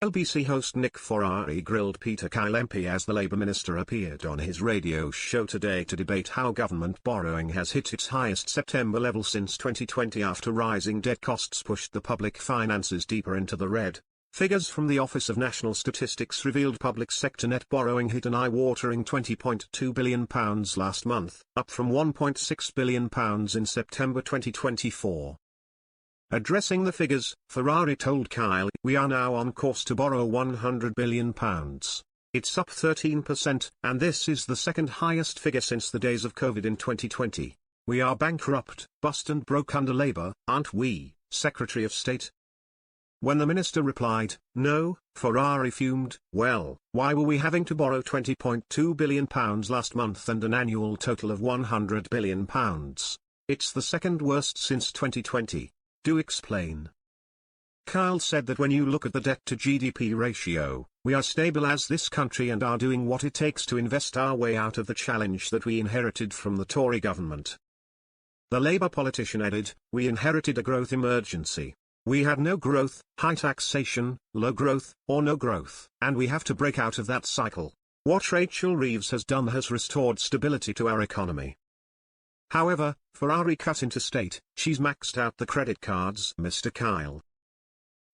LBC host Nick Ferrari grilled Peter Kyle MP as the Labour minister appeared on his radio show today to debate how government borrowing has hit its highest September level since 2020 after rising debt costs pushed the public finances deeper into the red. Figures from the Office of National Statistics revealed public sector net borrowing hit an eye-watering £20.2 billion last month, up from £1.6 billion in September 2024. Addressing the figures, Ferrari told Kyle, "We are now on course to borrow £100 billion. It's up 13%, and this is the second highest figure since the days of COVID in 2020. We are bankrupt, bust and broke under Labour, aren't we, Secretary of State?" When the minister replied, "No," Ferrari fumed, "Well, why were we having to borrow £20.2 billion last month and an annual total of £100 billion? It's the second worst since 2020. Do explain." Kyle said that when you look at the debt-to-GDP ratio, we are stable as this country and are doing what it takes to invest our way out of the challenge that we inherited from the Tory government. The Labour politician added, "We inherited a growth emergency. We had no growth, high taxation, low growth, or no growth, and we have to break out of that cycle. What Rachel Reeves has done has restored stability to our economy." However, Ferrari cut in to state, "She's maxed out the credit cards, Mr. Kyle."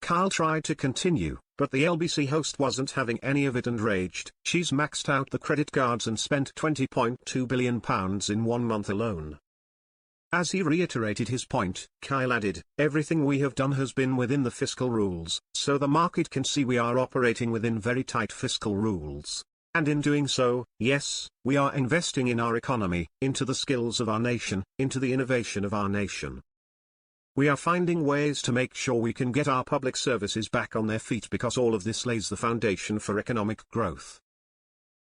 Kyle tried to continue, but the LBC host wasn't having any of it and raged, "She's maxed out the credit cards and spent £20.2 billion in 1 month alone." As he reiterated his point, Kyle added, "Everything we have done has been within the fiscal rules, so the market can see we are operating within very tight fiscal rules. And in doing so, yes, we are investing in our economy, into the skills of our nation, into the innovation of our nation. We are finding ways to make sure we can get our public services back on their feet because all of this lays the foundation for economic growth."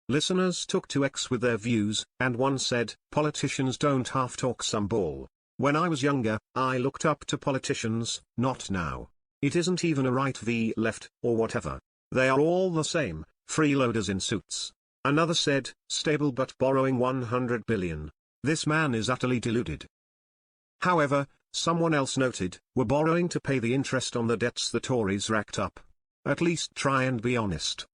Listeners took to X with their views, and one said, "Politicians don't half-talk some bull. When I was younger, I looked up to politicians, not now. It isn't even a right v left, or whatever. They are all the same. Freeloaders in suits." Another said, "Stable but borrowing £100 billion. This man is utterly deluded." However, someone else noted, "We're borrowing to pay the interest on the debts the Tories racked up. At least try and be honest."